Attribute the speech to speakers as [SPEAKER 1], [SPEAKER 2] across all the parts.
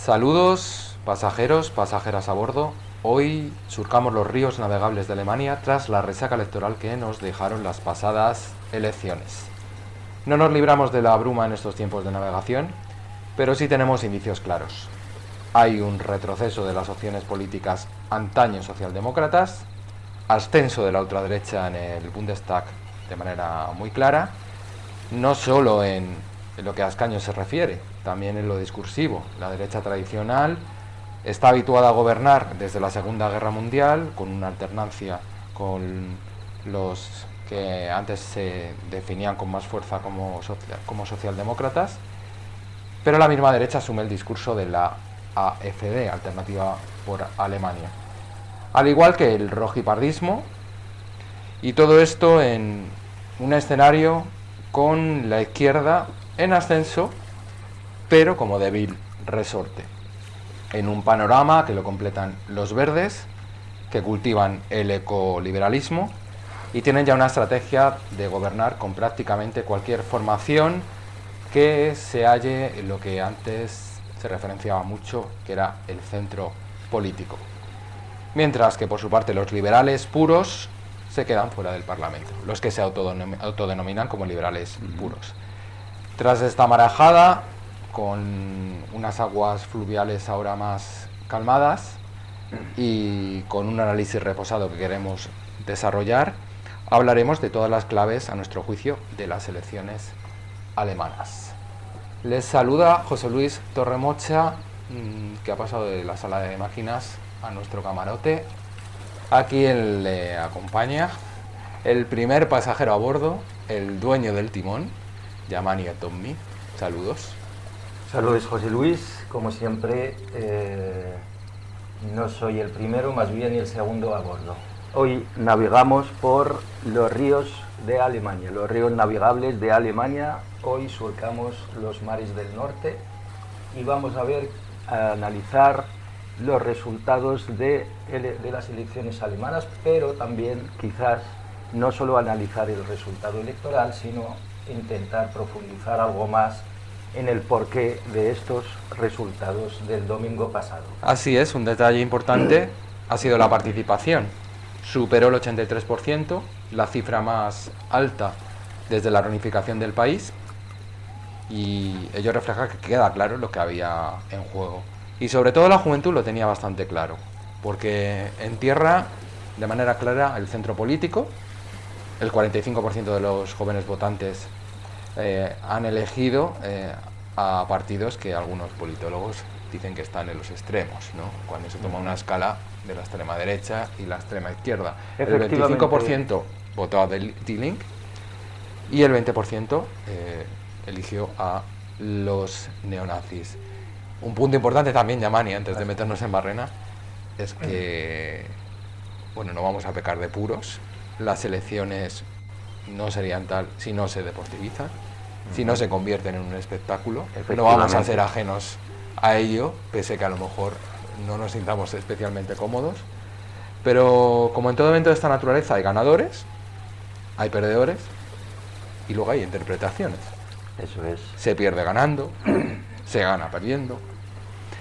[SPEAKER 1] Saludos, pasajeros, pasajeras a bordo. Hoy surcamos los ríos navegables de Alemania tras la resaca electoral que nos dejaron las pasadas elecciones. No nos libramos de la bruma en estos tiempos de navegación, pero sí tenemos indicios claros. Hay un retroceso de las opciones políticas antaño socialdemócratas, ascenso de la ultraderecha en el Bundestag de manera muy clara, no solo en lo que a escaños se refiere, también en lo discursivo. La derecha tradicional está habituada a gobernar desde la Segunda Guerra Mundial, con una alternancia con los que antes se definían con más fuerza como socialdemócratas, pero la misma derecha asume el discurso de la AfD, Alternativa por Alemania, al igual que el rojipardismo, y todo esto en un escenario con la izquierda en ascenso, pero como débil resorte, en un panorama que lo completan los verdes, que cultivan el ecoliberalismo y tienen ya una estrategia de gobernar con prácticamente cualquier formación que se halle en lo que antes se referenciaba mucho, que era el centro político. Mientras que por su parte los liberales puros se quedan fuera del Parlamento, los que se autodenominan como liberales puros. Tras esta marajada, con unas aguas fluviales ahora más calmadas y con un análisis reposado que queremos desarrollar, hablaremos de todas las claves, a nuestro juicio, de las elecciones alemanas. Les saluda José Luis Torremocha, que ha pasado de la sala de máquinas a nuestro camarote. Aquí él le acompaña el primer pasajero a bordo, el dueño del timón, Yamani Tommy. Saludos.
[SPEAKER 2] Saludos, José Luis. Como siempre, no soy el primero, más bien el segundo a bordo. Hoy navegamos por los ríos de Alemania, los ríos navegables de Alemania. Hoy surcamos los mares del norte y vamos a analizar los resultados de las elecciones alemanas, pero también quizás no solo analizar el resultado electoral, sino intentar profundizar algo más en el porqué de estos resultados del domingo pasado.
[SPEAKER 1] Así es, un detalle importante ha sido la participación. Superó el 83%, la cifra más alta desde la reunificación del país, y ello refleja que queda claro lo que había en juego. Y sobre todo la juventud lo tenía bastante claro, porque en tierra, de manera clara, el centro político, el 45% de los jóvenes votantes han elegido a partidos que algunos politólogos dicen que están en los extremos, ¿no? Cuando se toma una escala de la extrema derecha y la extrema izquierda. El 25% votó a Die Linke y el 20% eligió a los neonazis. Un punto importante también, Yamani, antes de meternos en barrena, es que, bueno, no vamos a pecar de puros. Las elecciones no serían tal si no se deportivizan, si no se convierten en un espectáculo. No vamos a ser ajenos a ello, pese que a lo mejor no nos sintamos especialmente cómodos. Pero como en todo evento de esta naturaleza hay ganadores, hay perdedores y luego hay interpretaciones.
[SPEAKER 2] Eso es.
[SPEAKER 1] Se pierde ganando, se gana perdiendo.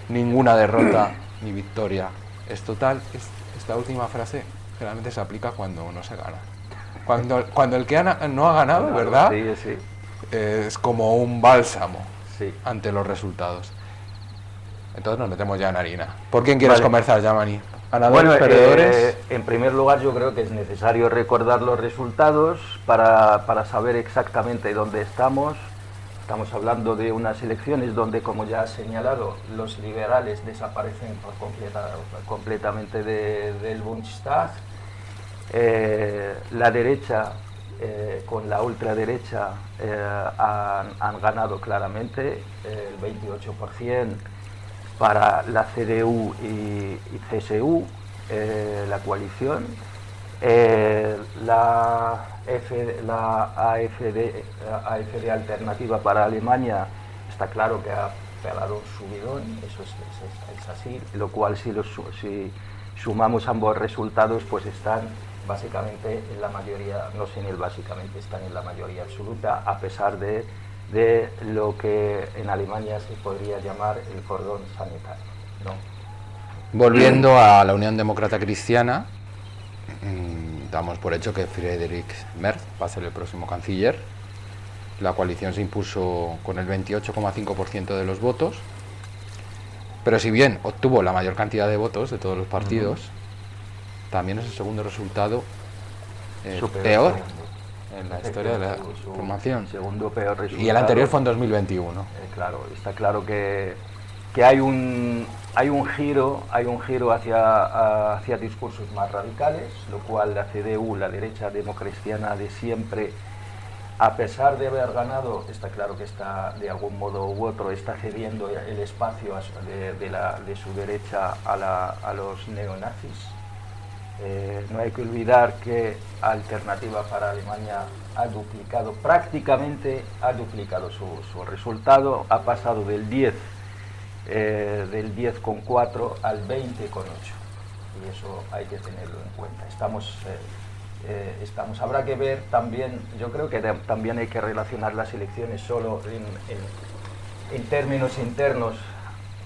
[SPEAKER 1] Ninguna derrota ni victoria es total. Esta última frase generalmente se aplica cuando no se gana. Cuando el que no ha ganado, claro, ¿verdad?
[SPEAKER 2] Sí, sí.
[SPEAKER 1] Es como un bálsamo,
[SPEAKER 2] sí,
[SPEAKER 1] ante los resultados. Entonces nos metemos ya en harina. ¿Por quién quieres comenzar, Yamani? ¿Ganadores, perdedores?
[SPEAKER 2] En primer lugar, yo creo que es necesario recordar los resultados para saber exactamente dónde estamos. Estamos hablando de unas elecciones donde, como ya has señalado, los liberales desaparecen completamente del Bundestag. La derecha con la ultraderecha han ganado claramente, el 28% para la CDU y CSU, la coalición. La AfD Alternativa para Alemania está claro que ha pegado un subidón, eso es así, lo cual si sumamos ambos resultados, pues están básicamente en la mayoría, no sé en el básicamente, están en la mayoría absoluta, a pesar de de lo que en Alemania se podría llamar el cordón sanitario, ¿no?
[SPEAKER 1] Volviendo a la Unión Demócrata Cristiana, damos por hecho que Friedrich Merz va a ser el próximo canciller. La coalición se impuso con el 28,5% de los votos, pero si bien obtuvo la mayor cantidad de votos de todos los partidos, también es el segundo resultado peor en la historia de la formación.
[SPEAKER 2] Segundo peor resultado.
[SPEAKER 1] Y el anterior fue en 2021.
[SPEAKER 2] Claro, está claro que hay un giro hacia discursos más radicales, lo cual la CDU, la derecha democristiana de siempre, a pesar de haber ganado, está claro que está de algún modo u otro está cediendo el espacio de su derecha a los neonazis. No hay que olvidar que Alternativa para Alemania prácticamente ha duplicado su resultado, ha pasado del 10,4 al 20,8, y eso hay que tenerlo en cuenta. Habrá que ver también, yo creo que también hay que relacionar las elecciones solo en términos internos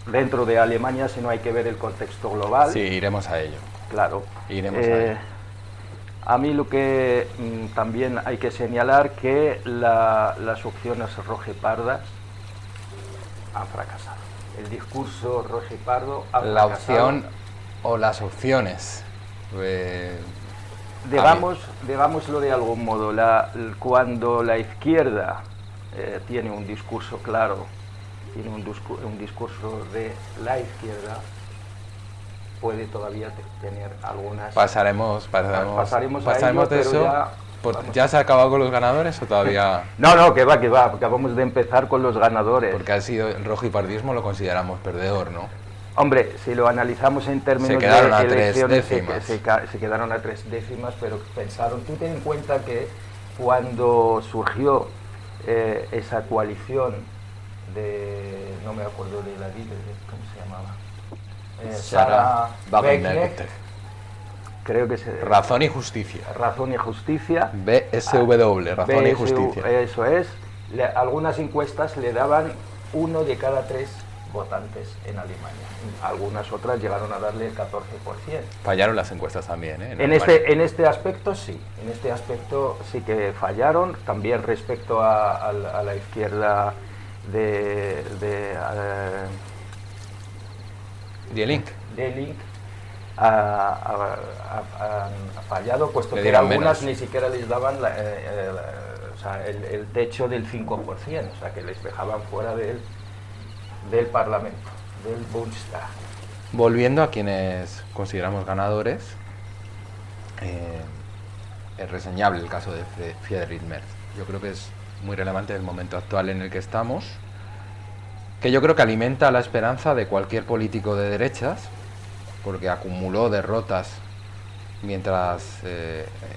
[SPEAKER 2] dentro de Alemania, sino hay que ver el contexto global.
[SPEAKER 1] Sí, iremos a ello.
[SPEAKER 2] Claro.
[SPEAKER 1] Iremos a ello.
[SPEAKER 2] A mí lo que también hay que señalar que las opciones rojepardas han fracasado. El discurso rojepardo ha fracasado.
[SPEAKER 1] La opción o las opciones.
[SPEAKER 2] Digámoslo de algún modo, cuando la izquierda tiene un discurso claro, tiene un discurso de la izquierda, puede todavía tener algunas...
[SPEAKER 1] Pasaremos
[SPEAKER 2] de
[SPEAKER 1] eso. ¿Ya se ha acabado con los ganadores o todavía...?
[SPEAKER 2] No, que va, acabamos de empezar con los ganadores.
[SPEAKER 1] Porque ha sido el rojipardismo, lo consideramos perdedor, ¿no?
[SPEAKER 2] Hombre, si lo analizamos en términos de elecciones, se quedaron a 3 décimas, pero pensaron, tú ten en cuenta que cuando surgió esa coalición de, no me acuerdo de la líder, ¿cómo se llamaba? Sarah Wagenknecht, creo que se...
[SPEAKER 1] Razón y Justicia.
[SPEAKER 2] Razón y Justicia.
[SPEAKER 1] BSW, Razón y Justicia.
[SPEAKER 2] Eso es. Algunas encuestas le daban 1 de cada 3 votantes en Alemania. Algunas otras llegaron a darle el 14%.
[SPEAKER 1] Fallaron las encuestas también, ¿eh?
[SPEAKER 2] En este aspecto sí. En este aspecto sí que fallaron. También respecto a la izquierda de
[SPEAKER 1] Die Link.
[SPEAKER 2] Ha fallado, puesto que algunas ni siquiera les daban el techo del 5%, o sea que les dejaban fuera del Parlamento, del Bundestag.
[SPEAKER 1] Volviendo a quienes consideramos ganadores, es reseñable el caso de Friedrich Merz. Yo creo que es muy relevante el momento actual en el que estamos, que yo creo que alimenta la esperanza de cualquier político de derechas, porque acumuló derrotas mientras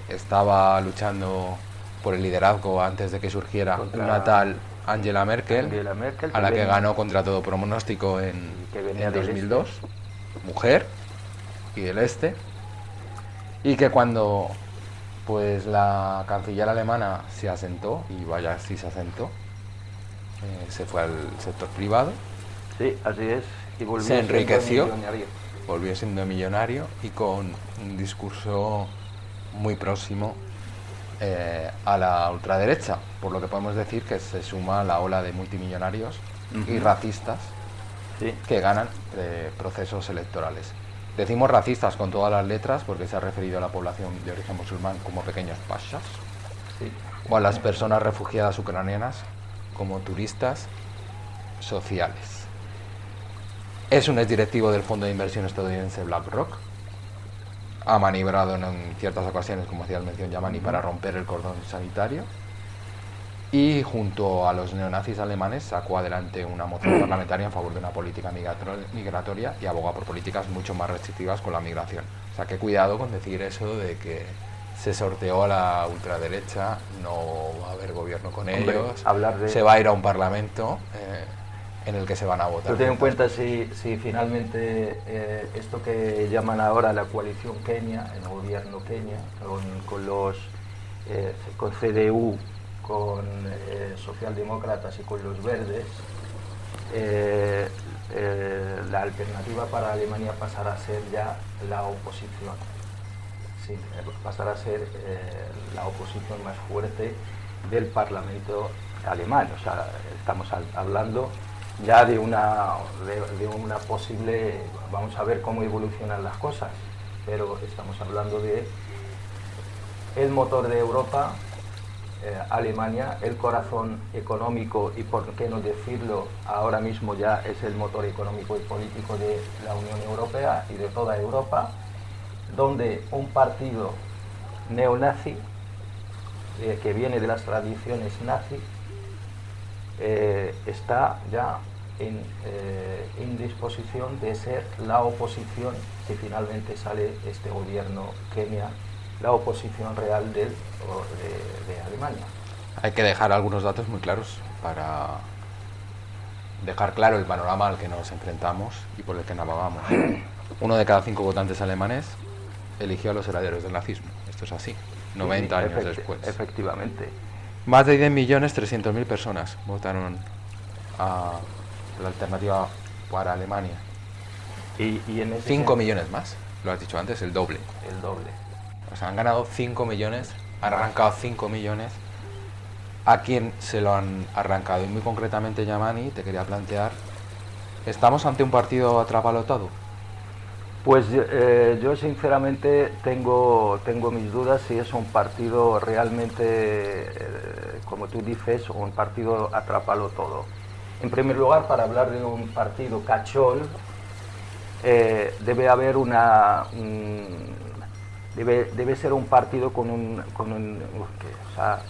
[SPEAKER 1] estaba luchando por el liderazgo antes de que surgiera una tal Angela Merkel, a la que ganó contra todo pronóstico en 2002, mujer y del este, y que cuando pues la canciller alemana se asentó, y vaya si se asentó, se fue al sector privado.
[SPEAKER 2] Sí, así es. Y
[SPEAKER 1] se enriqueció, volvió siendo millonario y con un discurso muy próximo a la ultraderecha, por lo que podemos decir que se suma a la ola de multimillonarios y racistas que ganan procesos electorales. Decimos racistas con todas las letras porque se ha referido a la población de origen musulmán como pequeños pashas, o a las personas refugiadas ucranianas como turistas sociales. Es un exdirectivo del fondo de inversión estadounidense BlackRock. Ha maniobrado en ciertas ocasiones, como hacía mención Yamani, para romper el cordón sanitario. Y junto a los neonazis alemanes sacó adelante una moción parlamentaria en favor de una política migratoria y aboga por políticas mucho más restrictivas con la migración. O sea, que cuidado con decir eso de que se sorteó a la ultraderecha, no va a haber gobierno con ellos, se va a ir a un parlamento en el que se van a votar.
[SPEAKER 2] Tú ten en cuenta si finalmente esto que llaman ahora la coalición Kenia, el gobierno Kenia, con CDU, con socialdemócratas y con los verdes, la alternativa para Alemania pasará a ser ya la oposición. Sí, pasará a ser la oposición más fuerte del Parlamento alemán. O sea, estamos hablando ya de una posible, vamos a ver cómo evolucionan las cosas, pero estamos hablando de el motor de Europa, Alemania, el corazón económico y, por qué no decirlo, ahora mismo ya es el motor económico y político de la Unión Europea y de toda Europa, donde un partido neonazi, que viene de las tradiciones nazi, está ya en disposición de ser la oposición, si finalmente sale este gobierno Kenia, la oposición real de Alemania.
[SPEAKER 1] Hay que dejar algunos datos muy claros para dejar claro el panorama al que nos enfrentamos y por el que navegamos. 1 de cada 5 votantes alemanes eligió a los herederos del nazismo. Esto es así, 90 años después.
[SPEAKER 2] Efectivamente.
[SPEAKER 1] Más de 10.300.000 personas votaron a la alternativa para Alemania.
[SPEAKER 2] Y en ese
[SPEAKER 1] 5 millones más, lo has dicho antes, el doble.
[SPEAKER 2] El doble.
[SPEAKER 1] O sea, han ganado 5 millones, han arrancado 5 millones. ¿A quién se lo han arrancado? Y muy concretamente, Yamani, te quería plantear, ¿estamos ante un partido atrapalotado?
[SPEAKER 2] Pues yo sinceramente tengo mis dudas si es un partido realmente, como tú dices, un partido atrápalo todo. En primer lugar, para hablar de un partido cachol, debe haber debe ser un partido o sea,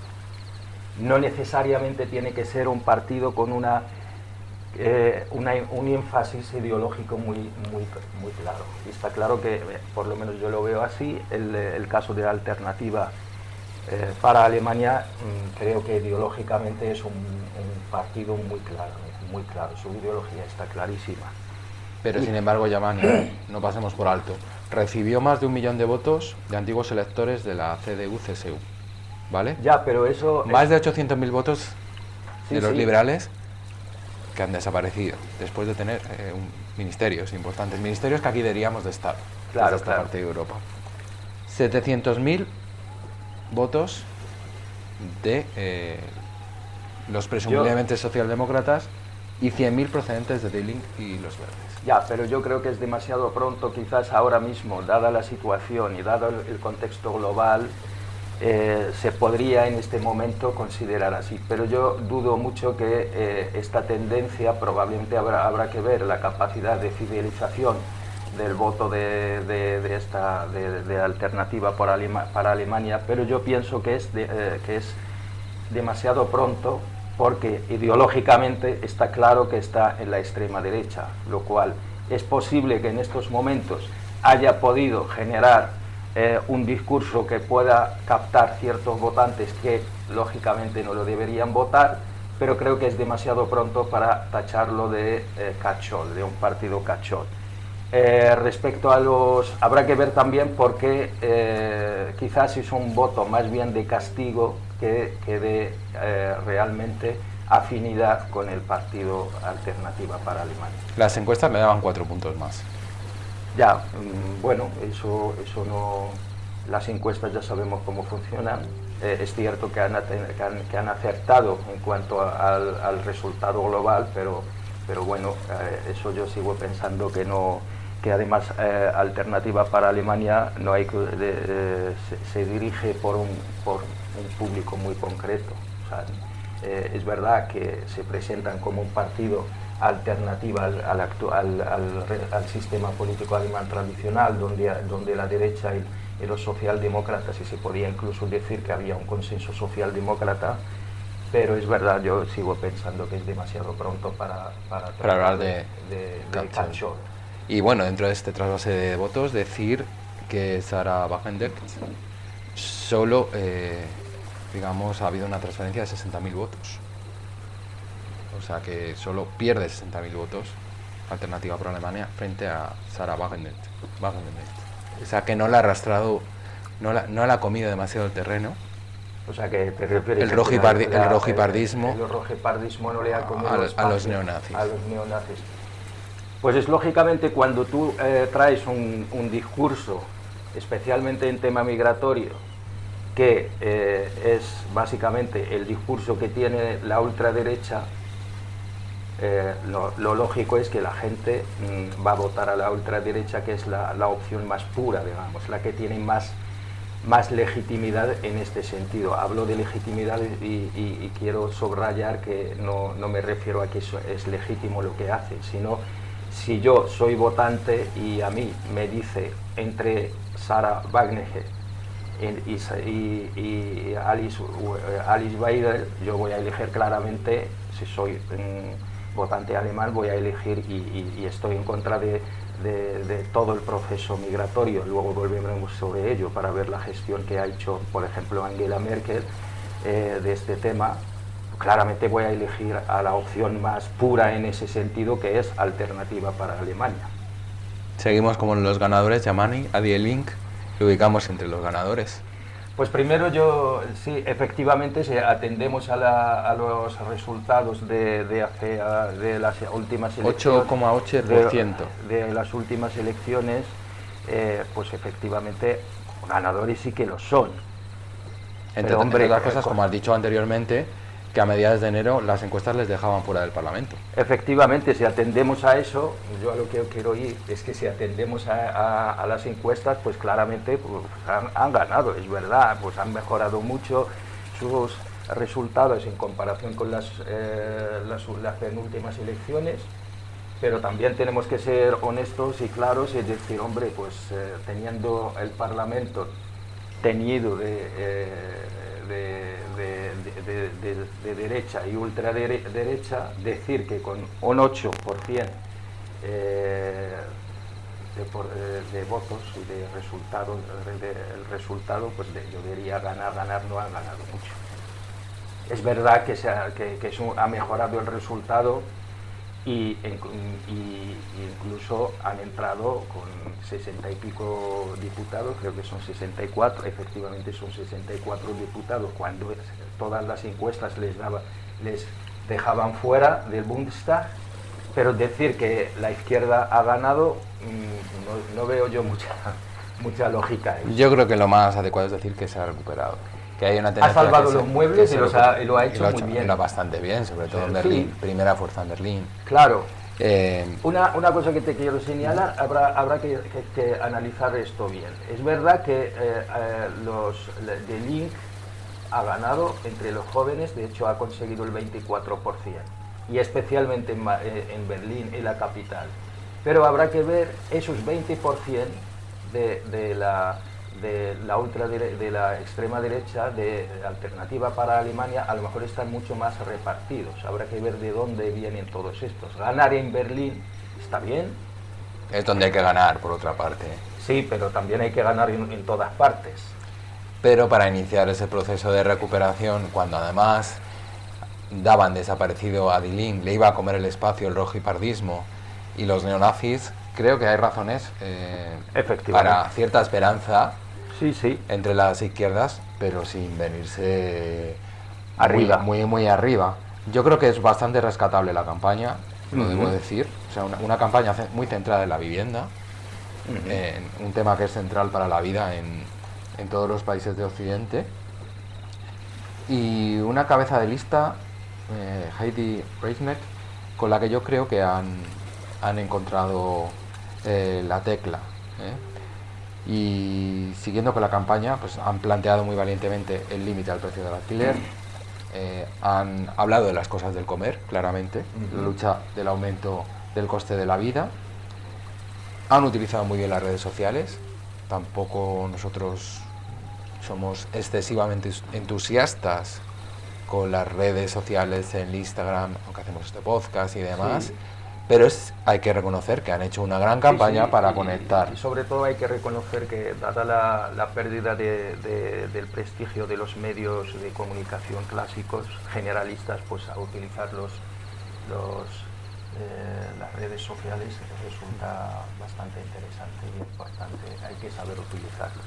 [SPEAKER 2] no necesariamente tiene que ser un partido con un énfasis ideológico muy claro. Y está claro que, por lo menos yo lo veo así, el caso de la alternativa para Alemania, creo que ideológicamente es un partido muy claro, su ideología está clarísima.
[SPEAKER 1] Pero sin embargo, Yamani, no pasemos por alto, recibió más de 1 millón de votos de antiguos electores de la CDU-CSU, ¿vale?
[SPEAKER 2] Ya, pero eso...
[SPEAKER 1] Más de 800.000 votos de los
[SPEAKER 2] sí.
[SPEAKER 1] liberales que han desaparecido después de tener ministerios importantes, ministerios que aquí diríamos de Estado,
[SPEAKER 2] claro,
[SPEAKER 1] desde esta parte de Europa. 700.000 votos de los presumiblemente socialdemócratas y 100.000 procedentes de Die Linke y los verdes.
[SPEAKER 2] Ya, pero yo creo que es demasiado pronto, quizás ahora mismo, dada la situación y dado el contexto global, se podría en este momento considerar así, pero yo dudo mucho que esta tendencia, probablemente habrá que ver la capacidad de fidelización del voto de alternativa para Alemania, pero yo pienso que es demasiado pronto, porque ideológicamente está claro que está en la extrema derecha, lo cual es posible que en estos momentos haya podido generar un discurso que pueda captar ciertos votantes que lógicamente no lo deberían votar, pero creo que es demasiado pronto para tacharlo de cachol, de un partido cachol. Respecto a habrá que ver también por qué quizás es un voto más bien de castigo que de realmente afinidad con el partido Alternativa para Alemania.
[SPEAKER 1] Las encuestas le daban 4 puntos más.
[SPEAKER 2] Ya, bueno, eso no... Las encuestas ya sabemos cómo funcionan. Es cierto que han acertado en cuanto al resultado global, pero bueno, eso yo sigo pensando que además Alternativa para Alemania no hay se dirige por un público muy concreto. O sea, es verdad que se presentan como un partido alternativa al sistema político alemán tradicional, donde la derecha y los socialdemócratas, y se podía incluso decir que había un consenso socialdemócrata, pero es verdad, yo sigo pensando que es demasiado pronto para
[SPEAKER 1] hablar de
[SPEAKER 2] cachol.
[SPEAKER 1] Y bueno, dentro de este trasvase de votos, decir que Sarah Wagenknecht solo, digamos, ha habido una transferencia de 60.000 votos. O sea que solo pierde 60.000 votos Alternativa por Alemania frente a Sarah Wagenknecht. O sea que no la ha arrastrado, no la ha comido demasiado el terreno
[SPEAKER 2] O sea que te refieres
[SPEAKER 1] el rojipardismo.
[SPEAKER 2] El rojipardismo no le ha comido
[SPEAKER 1] a los neonazis.
[SPEAKER 2] A los neonazis. Pues es lógicamente cuando tú traes un discurso, especialmente en tema migratorio, que es básicamente el discurso que tiene la ultraderecha, lo lógico es que la gente va a votar a la ultraderecha, que es la opción más pura, digamos, la que tiene más legitimidad en este sentido. Hablo de legitimidad y quiero subrayar que no me refiero a que eso es legítimo lo que hace, sino si yo soy votante y a mí me dice entre Sarah Wagenknecht y Alice Weidel, yo voy a elegir claramente, si soy votante alemán, voy a elegir y estoy en contra de todo el proceso migratorio. Luego volveremos sobre ello para ver la gestión que ha hecho, por ejemplo, Angela Merkel de este tema. Claramente voy a elegir a la opción más pura en ese sentido, que es alternativa para Alemania.
[SPEAKER 1] Seguimos como los ganadores, Yamani, Adi Link, lo ubicamos entre los ganadores.
[SPEAKER 2] Pues primero sí, efectivamente, si atendemos a los resultados de las últimas elecciones,
[SPEAKER 1] 8,8%.
[SPEAKER 2] De las últimas elecciones, pues efectivamente ganadores sí que lo son.
[SPEAKER 1] Entre otras cosas, como has dicho anteriormente, que a mediados de enero las encuestas les dejaban fuera del Parlamento.
[SPEAKER 2] Efectivamente, si atendemos a eso, yo a lo que quiero ir es que si atendemos a las encuestas, pues claramente pues, han ganado, es verdad, pues han mejorado mucho sus resultados en comparación con las penúltimas elecciones, pero también tenemos que ser honestos y claros y decir, hombre, pues teniendo el Parlamento teñido de derecha y ultraderecha, decir que con un 8% de votos y de resultados, el resultado, pues yo diría ganar no han ganado mucho. Es verdad que ha mejorado el resultado y incluso han entrado con 60 y pico diputados, creo que son 64, efectivamente son 64 diputados, cuando todas las encuestas les dejaban fuera del Bundestag, pero decir que la izquierda ha ganado, no veo yo mucha lógica en eso.
[SPEAKER 1] Yo creo que lo más adecuado es decir que se ha recuperado. Que hay una
[SPEAKER 2] ha salvado los muebles y lo ha hecho muy bien.
[SPEAKER 1] Y lo bastante bien, sobre todo en Berlín, primera fuerza en Berlín.
[SPEAKER 2] Claro. Una cosa que te quiero señalar, habrá que analizar esto bien. Es verdad que de Link ha ganado entre los jóvenes, de hecho ha conseguido el 24%, y especialmente en Berlín, en la capital. Pero habrá que ver esos 20% de la extrema derecha, de Alternativa para Alemania, a lo mejor están mucho más repartidos. Habrá que ver de dónde vienen todos estos. Ganar en Berlín está bien.
[SPEAKER 1] Es donde hay que ganar, por otra parte.
[SPEAKER 2] Sí, pero también hay que ganar en todas partes.
[SPEAKER 1] Pero para iniciar ese proceso de recuperación, cuando además daban desaparecido a Die Linke, le iba a comer el espacio el rojipardismo y los neonazis, creo que hay razones para cierta esperanza.
[SPEAKER 2] Sí, sí.
[SPEAKER 1] Entre las izquierdas, pero sin venirse
[SPEAKER 2] arriba.
[SPEAKER 1] Muy arriba. Yo creo que es bastante rescatable la campaña, lo debo decir. O sea, una campaña muy centrada en la vivienda, un tema que es central para la vida en todos los países de Occidente. Y una cabeza de lista, Heidi Reisneck, con la que yo creo que han encontrado la tecla. Y siguiendo con la campaña, pues han planteado muy valientemente el límite al precio del alquiler, han hablado de las cosas del comer, claramente, la lucha del aumento del coste de la vida, han utilizado muy bien las redes sociales, tampoco nosotros somos excesivamente entusiastas con las redes sociales en Instagram, aunque hacemos este podcast y demás. Sí. Pero hay que reconocer que han hecho una gran campaña para conectar.
[SPEAKER 2] Y sobre todo hay que reconocer que, dada la pérdida del prestigio de los medios de comunicación clásicos, generalistas, pues a utilizar las redes sociales resulta bastante interesante y importante. Hay que saber utilizarlos.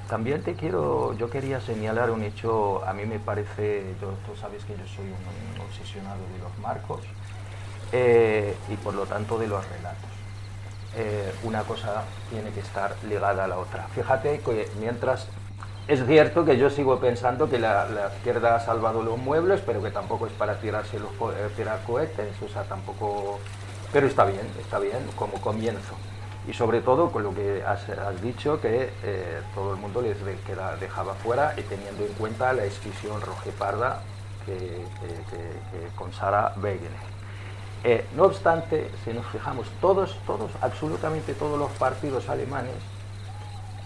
[SPEAKER 2] También yo quería señalar un hecho. A mí me parece, tú sabes que yo soy un obsesionado de los marcos y por lo tanto de los relatos. Una cosa tiene que estar ligada a la otra. Fíjate que mientras es cierto que yo sigo pensando que la izquierda ha salvado los muebles, pero que tampoco es para tirarse tirar cohetes, o sea, tampoco. Pero está bien como comienzo. Y sobre todo con lo que has dicho, que todo el mundo les dejaba fuera, y teniendo en cuenta la escisión rojeparda que con Sarah Wegener. No obstante, si nos fijamos, absolutamente todos los partidos alemanes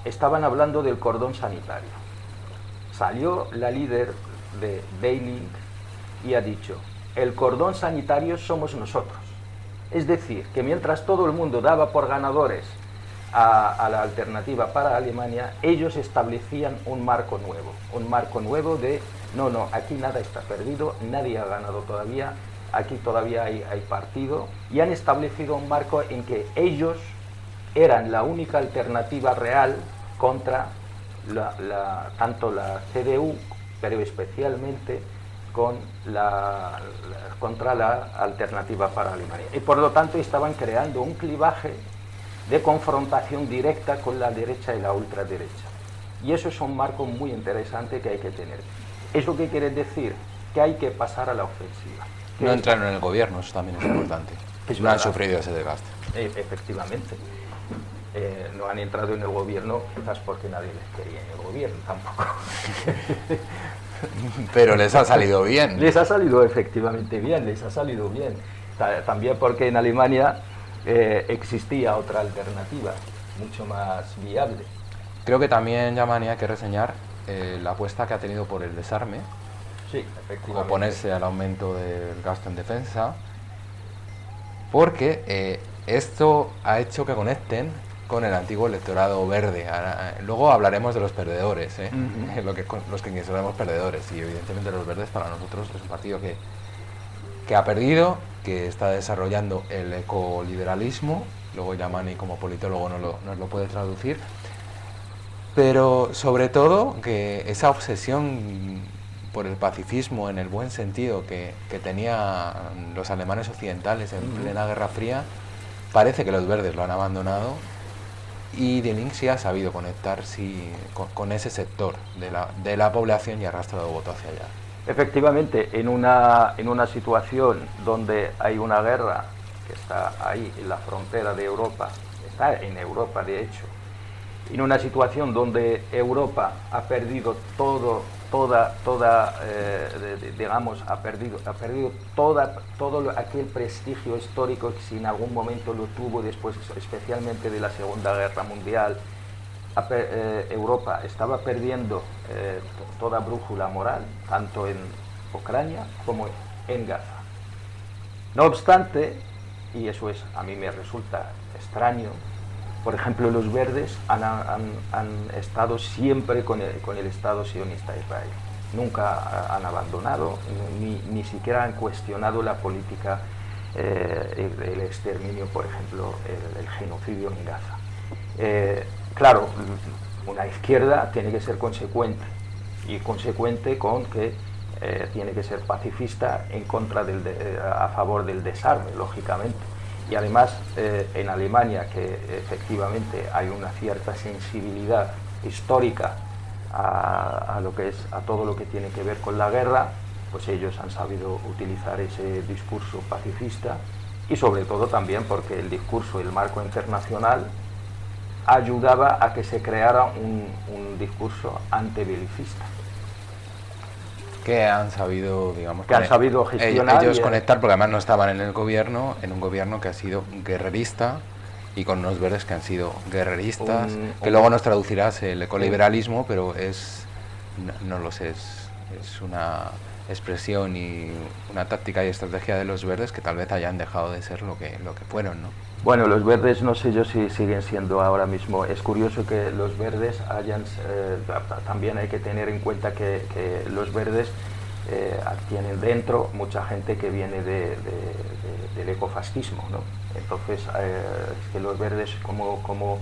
[SPEAKER 2] estaban hablando del cordón sanitario. Salió la líder de Beiling y ha dicho: el cordón sanitario somos nosotros. Es decir, que mientras todo el mundo daba por ganadores a la alternativa para Alemania, ellos establecían un marco nuevo de no, aquí nada está perdido, nadie ha ganado todavía, aquí todavía hay partido, y han establecido un marco en que ellos eran la única alternativa real contra tanto la CDU, pero especialmente contra la alternativa para Alemania. Y por lo tanto estaban creando un clivaje de confrontación directa con la derecha y la ultraderecha. Y eso es un marco muy interesante que hay que tener. ¿Eso qué quiere decir? Que hay que pasar a la ofensiva.
[SPEAKER 1] No entraron en el gobierno, eso también es importante. No han sufrido ese desgaste.
[SPEAKER 2] Efectivamente. No han entrado en el gobierno, quizás porque nadie les quería en el gobierno tampoco.
[SPEAKER 1] Pero les ha salido bien.
[SPEAKER 2] Les ha salido efectivamente bien, les ha salido bien. También porque en Alemania existía otra alternativa, mucho más viable.
[SPEAKER 1] Creo que también, Yamani, hay que reseñar la apuesta que ha tenido por el desarme.
[SPEAKER 2] Sí, efectivamente.
[SPEAKER 1] Oponerse al aumento del gasto en defensa. Porque esto ha hecho que conecten con el antiguo electorado verde. Luego hablaremos de los perdedores, los que seremos perdedores, y evidentemente los verdes para nosotros es un partido que ha perdido, que está desarrollando el ecoliberalismo. Luego Yamani, como politólogo, nos lo puede traducir, pero sobre todo que esa obsesión por el pacifismo en el buen sentido que tenían los alemanes occidentales en plena Guerra Fría, parece que los verdes lo han abandonado. Y Die Linke sí ha sabido conectar con ese sector de la población y ha arrastrado voto hacia allá.
[SPEAKER 2] Efectivamente, en una situación donde hay una guerra que está ahí en la frontera de Europa, está en Europa de hecho, en una situación donde Europa ha perdido todo aquel prestigio histórico que si en algún momento lo tuvo después, especialmente de la Segunda Guerra Mundial. Europa estaba perdiendo toda brújula moral, tanto en Ucrania como en Gaza. No obstante, y eso a mí me resulta extraño, por ejemplo, los verdes han estado siempre con el Estado sionista de Israel. Nunca han abandonado, ni siquiera han cuestionado la política, el exterminio, por ejemplo, el genocidio en Gaza. Claro, una izquierda tiene que ser consecuente, y consecuente con que tiene que ser pacifista a favor del desarme, lógicamente. Y además en Alemania, que efectivamente hay una cierta sensibilidad histórica a todo lo que tiene que ver con la guerra, pues ellos han sabido utilizar ese discurso pacifista, y sobre todo también porque el discurso, el marco internacional ayudaba a que se creara un discurso antibelicista.
[SPEAKER 1] Que han sabido, digamos,
[SPEAKER 2] han sabido gestionar
[SPEAKER 1] ellos conectar, porque además no estaban en un gobierno que ha sido guerrerista, y con unos verdes que han sido guerreristas, que luego nos traducirás el ecoliberalismo, pero no lo sé, es una expresión y una táctica y estrategia de los verdes que tal vez hayan dejado de ser lo que fueron, ¿no?
[SPEAKER 2] Bueno, los verdes no sé yo si siguen siendo ahora mismo. Es curioso que los verdes también hay que tener en cuenta que los verdes tienen dentro mucha gente que viene del ecofascismo, ¿no? Entonces, es que los verdes, como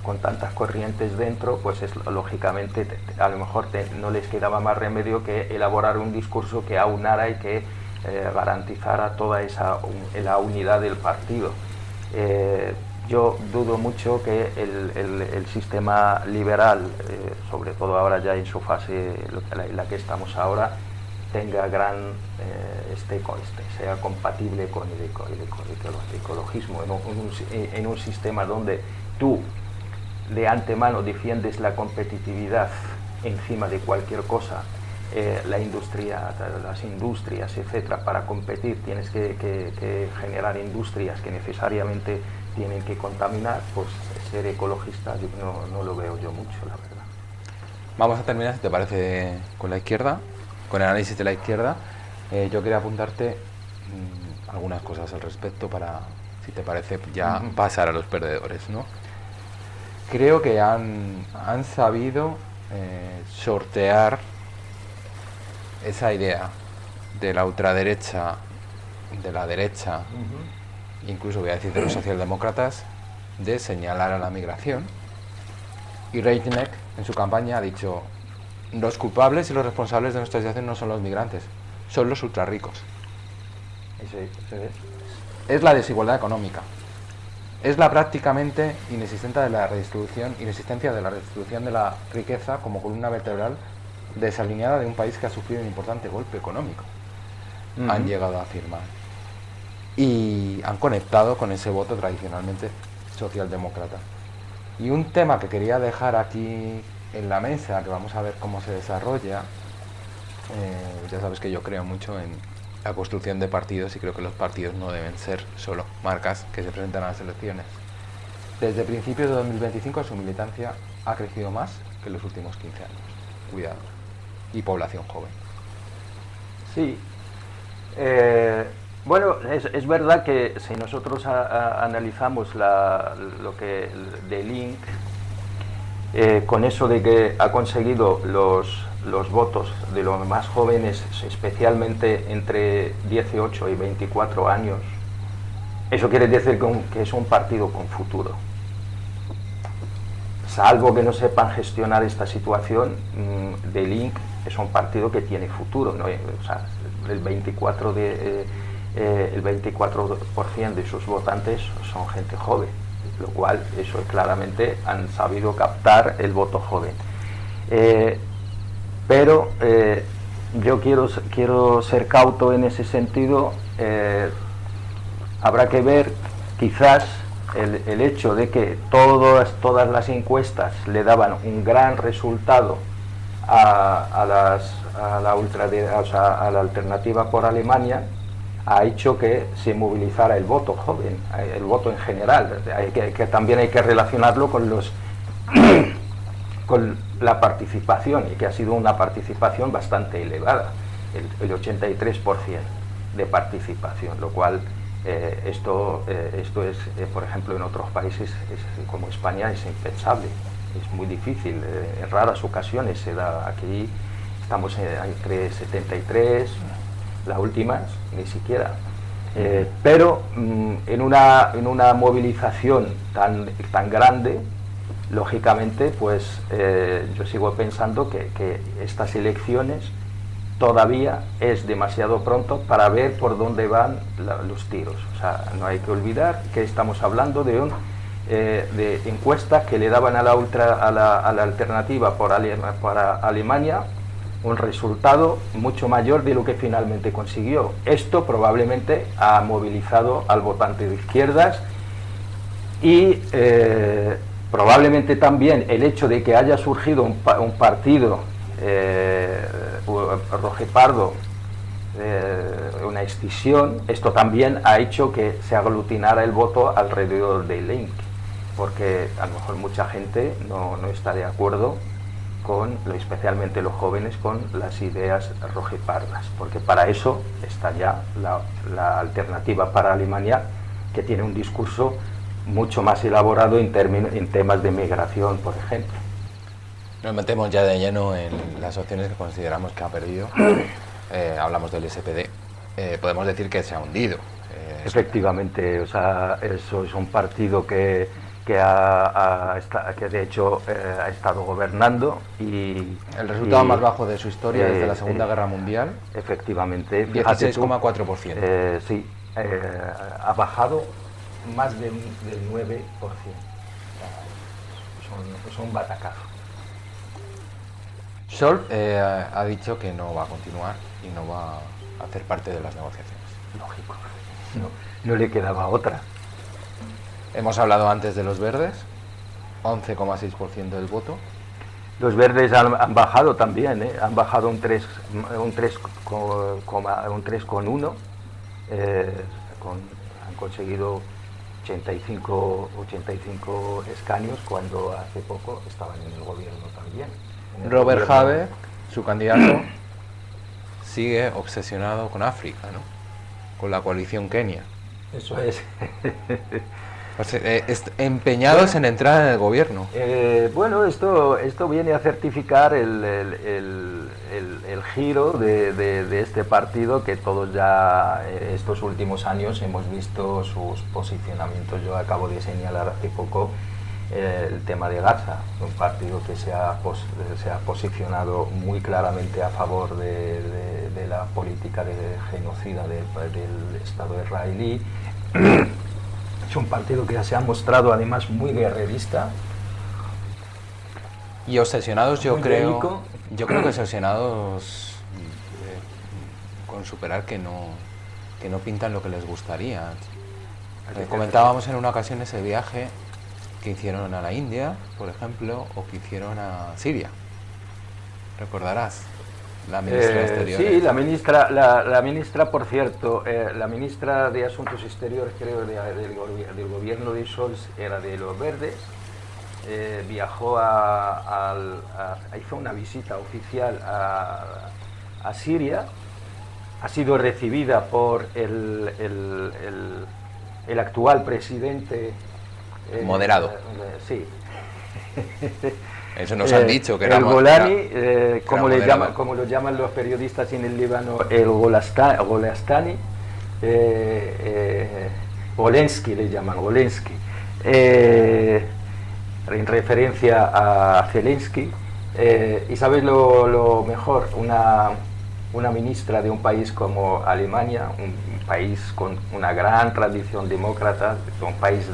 [SPEAKER 2] con tantas corrientes dentro, pues lógicamente a lo mejor no les quedaba más remedio que elaborar un discurso que aunara y que garantizara toda la unidad del partido. Yo dudo mucho que el sistema liberal, sobre todo ahora ya en su fase en la que estamos ahora, tenga sea compatible con el ecologismo. En un sistema donde tú de antemano defiendes la competitividad encima de cualquier cosa, las industrias, etcétera, para competir tienes que generar industrias que necesariamente tienen que contaminar, pues ser ecologista no lo veo yo mucho, la verdad.
[SPEAKER 1] Vamos a terminar, si te parece, con la izquierda, con el análisis de la izquierda. Yo quería apuntarte algunas cosas al respecto para, si te parece, ya pasar a los perdedores, ¿no? Creo que han sabido sortear esa idea de la ultraderecha, de la derecha, incluso voy a decir de los socialdemócratas, de señalar a la migración. Y Reichneck en su campaña ha dicho: los culpables y los responsables de nuestra situación no son los migrantes, son los ultrarricos. Es la desigualdad económica, es la prácticamente inexistencia de la redistribución de la riqueza como columna vertebral desalineada de un país que ha sufrido un importante golpe económico. Han llegado a afirmar y han conectado con ese voto tradicionalmente socialdemócrata. Y un tema que quería dejar aquí en la mesa, que vamos a ver cómo se desarrolla, ya sabes que yo creo mucho en la construcción de partidos y creo que los partidos no deben ser solo marcas que se presentan a las elecciones. Desde principios de 2025 su militancia ha crecido más que en los últimos 15 años. Cuidado. Y población joven.
[SPEAKER 2] Sí. Bueno, es verdad que si nosotros analizamos lo que de Link, con eso de que ha conseguido los votos de los más jóvenes, especialmente entre 18 y 24 años, eso quiere decir que es un partido con futuro. Salvo que no sepan gestionar esta situación, de Link es un partido que tiene futuro, ¿no? O sea, el 24% de sus votantes son gente joven, lo cual eso claramente han sabido captar el voto joven. Pero yo quiero ser cauto en ese sentido. Habrá que ver quizás el hecho de que todas las encuestas le daban un gran resultado a la alternativa por Alemania, ha hecho que se movilizara el voto joven, el voto en general, que también hay que relacionarlo con con la participación, y que ha sido una participación bastante elevada, el 83% de participación, lo cual esto es, por ejemplo, en otros países como España es impensable, es muy difícil, en raras ocasiones se da. Aquí estamos entre 73, las últimas ni siquiera, pero en una movilización tan grande, lógicamente, pues yo sigo pensando que estas elecciones todavía es demasiado pronto para ver por dónde van los tiros. O sea, no hay que olvidar que estamos hablando de encuestas que le daban a la alternativa para Alemania un resultado mucho mayor de lo que finalmente consiguió. Esto probablemente ha movilizado al votante de izquierdas y probablemente también el hecho de que haya surgido un partido rojepardo, una escisión, esto también ha hecho que se aglutinara el voto alrededor de Link, porque a lo mejor mucha gente no está de acuerdo especialmente los jóvenes, con las ideas rojepardas, porque para eso está ya la alternativa para Alemania, que tiene un discurso mucho más elaborado en temas de migración, por ejemplo.
[SPEAKER 1] Nos metemos ya de lleno en las opciones que consideramos que ha perdido. Hablamos del SPD. Podemos decir que se ha hundido.
[SPEAKER 2] Efectivamente, o sea, eso es un partido que que de hecho ha estado gobernando y...
[SPEAKER 1] El resultado más bajo de su historia desde la Segunda Guerra Mundial.
[SPEAKER 2] Efectivamente.
[SPEAKER 1] 16,4%.
[SPEAKER 2] Sí, ha bajado más del 9%. Es un batacazo.
[SPEAKER 1] Scholz ha dicho que no va a continuar y no va a hacer parte de las negociaciones.
[SPEAKER 2] Lógico, no le quedaba otra.
[SPEAKER 1] Hemos hablado antes de los verdes, 11,6% del voto.
[SPEAKER 2] Los verdes han bajado también, han bajado un 3,1. Han conseguido 85 escaños cuando hace poco estaban en el gobierno también.
[SPEAKER 1] Robert Habeck, su candidato, sigue obsesionado con África, ¿no? Con la coalición Kenia.
[SPEAKER 2] Eso es.
[SPEAKER 1] Empeñados en entrar en el gobierno.
[SPEAKER 2] Bueno, esto viene a certificar el giro de este partido que todos ya estos últimos años hemos visto sus posicionamientos. Yo acabo de señalar hace poco el tema de Gaza, un partido que se ha posicionado muy claramente a favor de la política de genocida del Estado israelí. Es un partido que se ha mostrado además muy guerrerista.
[SPEAKER 1] Y obsesionados, yo creo
[SPEAKER 2] bélico.
[SPEAKER 1] que obsesionados con superar que no pintan lo que les gustaría. Comentábamos en una ocasión ese viaje que hicieron a la India, por ejemplo, o que hicieron a Siria. ¿Recordarás? La ministra de Exteriores.
[SPEAKER 2] Sí, la ministra, por cierto, la ministra de Asuntos Exteriores, creo, del gobierno de Scholz, era de los Verdes. Viajó hizo una visita oficial a Siria. Ha sido recibida por el actual presidente.
[SPEAKER 1] Moderado.
[SPEAKER 2] Sí.
[SPEAKER 1] Eso nos han dicho, que era
[SPEAKER 2] el Golani, como lo llaman los periodistas en el Líbano, el Golastani, Golensky le llaman, Golensky, en referencia a Zelensky. Y sabes lo mejor, una ministra de un país como Alemania, un país con una gran tradición demócrata, un país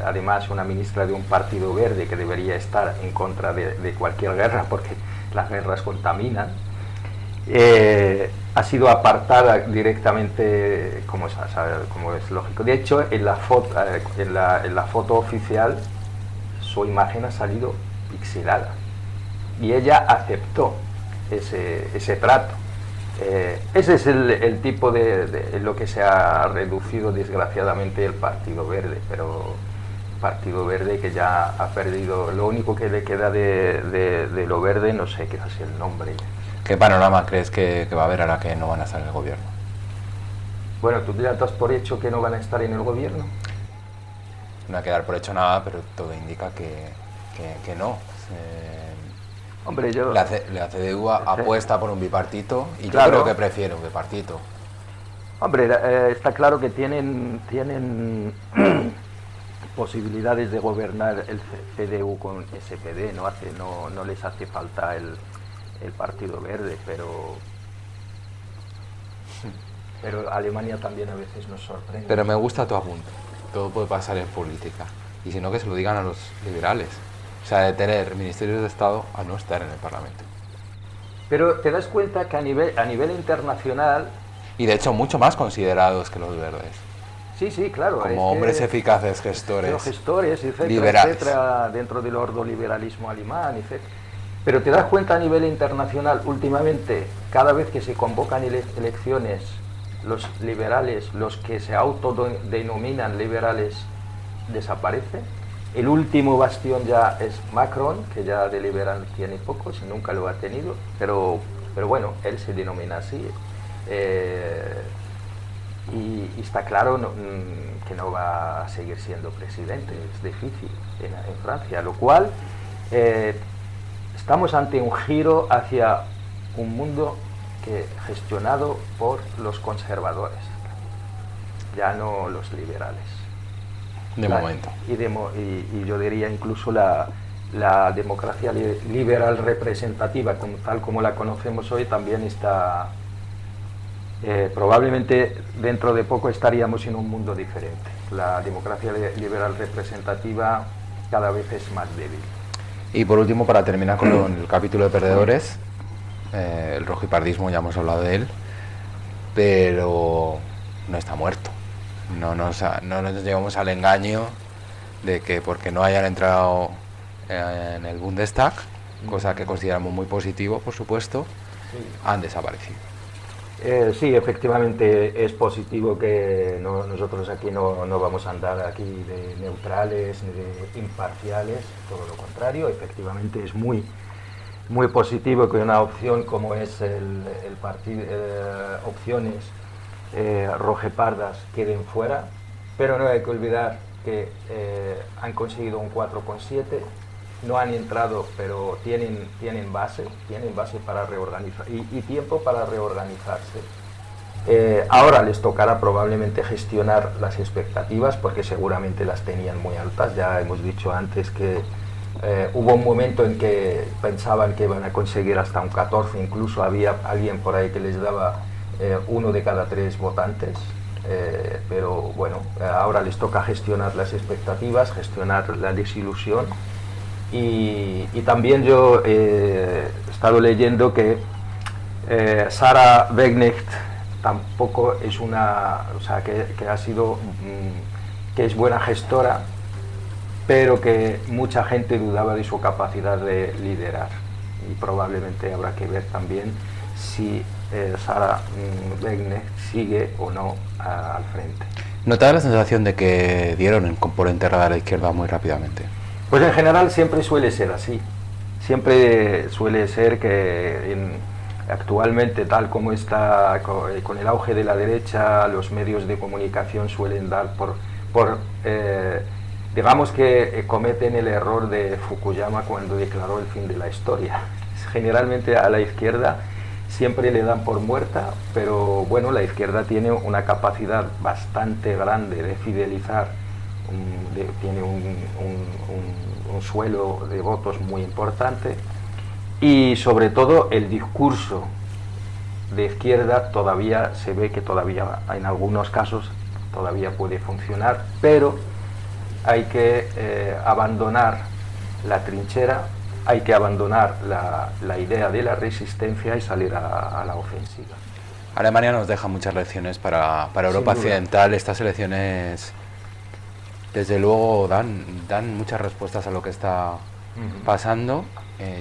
[SPEAKER 2] además una ministra de un partido verde que debería estar en contra de cualquier guerra porque las guerras contaminan, ha sido apartada directamente, como es lógico. De hecho, en la foto oficial su imagen ha salido pixelada y ella aceptó ese trato. Ese es el tipo de lo que se ha reducido desgraciadamente el Partido Verde, pero Partido Verde que ya ha perdido, lo único que le queda de lo verde, no sé qué es el nombre.
[SPEAKER 1] ¿Qué panorama crees que va a haber ahora que no van a estar en el gobierno?
[SPEAKER 2] Bueno, ¿tú ya das por hecho que no van a estar en el gobierno?
[SPEAKER 1] No hay que dar por hecho nada, pero todo indica que no.
[SPEAKER 2] Hombre,
[SPEAKER 1] la CDU apuesta por un bipartito y
[SPEAKER 2] claro,
[SPEAKER 1] yo creo que prefiere un bipartito.
[SPEAKER 2] Hombre, está claro que tienen posibilidades de gobernar el CDU con SPD, no les hace falta el Partido Verde, pero Alemania también a veces nos sorprende.
[SPEAKER 1] Pero me gusta tu apunte, todo puede pasar en política, y si no que se lo digan a los liberales. O sea, de tener ministerios de Estado a no estar en el Parlamento.
[SPEAKER 2] Pero te das cuenta que a nivel internacional...
[SPEAKER 1] Y de hecho mucho más considerados que los verdes.
[SPEAKER 2] Sí, claro.
[SPEAKER 1] Como hombres eficaces, gestores,
[SPEAKER 2] etcétera,
[SPEAKER 1] liberales.
[SPEAKER 2] Etcétera, dentro del ordoliberalismo alemán, etcétera. Pero te das cuenta a nivel internacional, últimamente, cada vez que se convocan elecciones, los liberales, los que se autodenominan liberales, desaparecen. El último bastión ya es Macron, que ya de liberal tiene pocos, nunca lo ha tenido, pero bueno, él se denomina así. Y está claro que no va a seguir siendo presidente, es difícil en Francia, lo cual estamos ante un giro hacia un mundo gestionado por los conservadores, ya no los liberales.
[SPEAKER 1] De momento.
[SPEAKER 2] Y yo diría incluso la democracia liberal representativa, tal como la conocemos hoy, también está, probablemente dentro de poco estaríamos en un mundo diferente. La democracia liberal representativa cada vez es más débil.
[SPEAKER 1] Y por último, para terminar con el capítulo de perdedores, el rojipardismo, ya hemos hablado de él, pero no está muerto. No nos llevamos al engaño de que porque no hayan entrado en el Bundestag, cosa que consideramos muy positivo, por supuesto, han desaparecido.
[SPEAKER 2] Sí, efectivamente es positivo que nosotros aquí no vamos a andar aquí de neutrales ni de imparciales, todo lo contrario. Efectivamente es muy positivo que una opción como es el partido, opciones rojepardas queden fuera, pero no hay que olvidar que han conseguido un 4,7, no han entrado, pero tienen base para reorganizar y tiempo para reorganizarse. Ahora les tocará probablemente gestionar las expectativas, porque seguramente las tenían muy altas. Ya hemos dicho antes que hubo un momento en que pensaban que iban a conseguir hasta un 14, incluso había alguien por ahí que les daba 1 de cada 3 votantes. Pero bueno, ahora les toca gestionar las expectativas, gestionar la desilusión. Y también yo he estado leyendo que Sarah Wagenknecht tampoco es que ha sido, que es buena gestora, pero que mucha gente dudaba de su capacidad de liderar. Y probablemente habrá que ver también si Sarah Wagenknecht sigue o no al frente.
[SPEAKER 1] ¿No te da la sensación de que dieron por enterrada a la izquierda muy rápidamente?
[SPEAKER 2] Pues en general siempre suele ser así. Siempre suele ser que actualmente, tal como está con el auge de la derecha, los medios de comunicación suelen dar digamos que cometen el error de Fukuyama cuando declaró el fin de la historia. Generalmente a la izquierda siempre le dan por muerta, pero bueno, la izquierda tiene una capacidad bastante grande de fidelizar, tiene un suelo de votos muy importante, y sobre todo el discurso de izquierda todavía se ve que todavía en algunos casos todavía puede funcionar, pero hay que abandonar la trinchera, hay que abandonar la idea de la resistencia y salir a la ofensiva.
[SPEAKER 1] Alemania nos deja muchas lecciones para Europa Occidental. Estas elecciones desde luego dan muchas respuestas a lo que está pasando.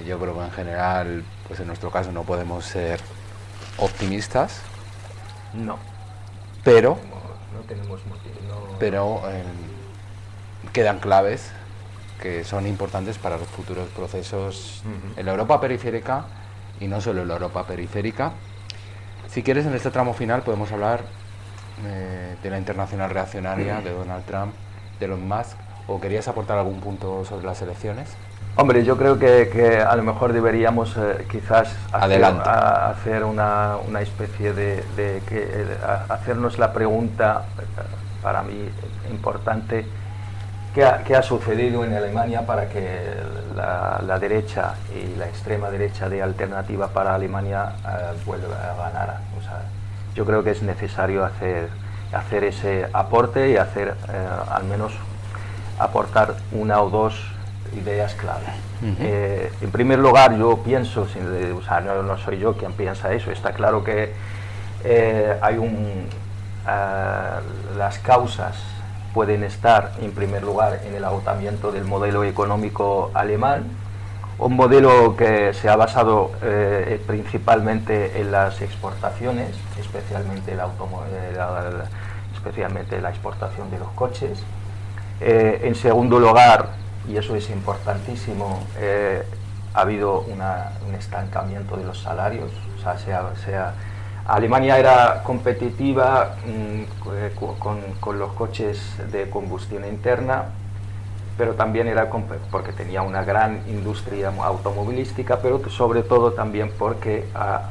[SPEAKER 1] Yo creo que en general, pues en nuestro caso no podemos ser optimistas.
[SPEAKER 2] No.
[SPEAKER 1] Pero
[SPEAKER 2] no tenemos motivo.
[SPEAKER 1] Pero quedan claves que son importantes para los futuros procesos en la Europa periférica, y no solo en la Europa periférica. Si quieres, en este tramo final podemos hablar de la internacional reaccionaria, de Donald Trump, de Elon Musk, ¿o querías aportar algún punto sobre las elecciones?
[SPEAKER 2] Hombre, yo creo que a lo mejor deberíamos quizás hacer una especie de hacernos la pregunta, para mí importante, ¿qué ha sucedido en Alemania para que la derecha y la extrema derecha de Alternativa para Alemania vuelva a ganar? O sea, yo creo que es necesario hacer ese aporte y al menos aportar una o dos ideas clave. En primer lugar, yo pienso, no soy yo quien piensa eso, está claro que las causas pueden estar en primer lugar en el agotamiento del modelo económico alemán, un modelo que se ha basado principalmente en las exportaciones, especialmente la exportación de los coches. En segundo lugar, y eso es importantísimo, ha habido un estancamiento de los salarios. O sea, Alemania era competitiva con los coches de combustión interna, pero también era porque tenía una gran industria automovilística, pero sobre todo también porque ha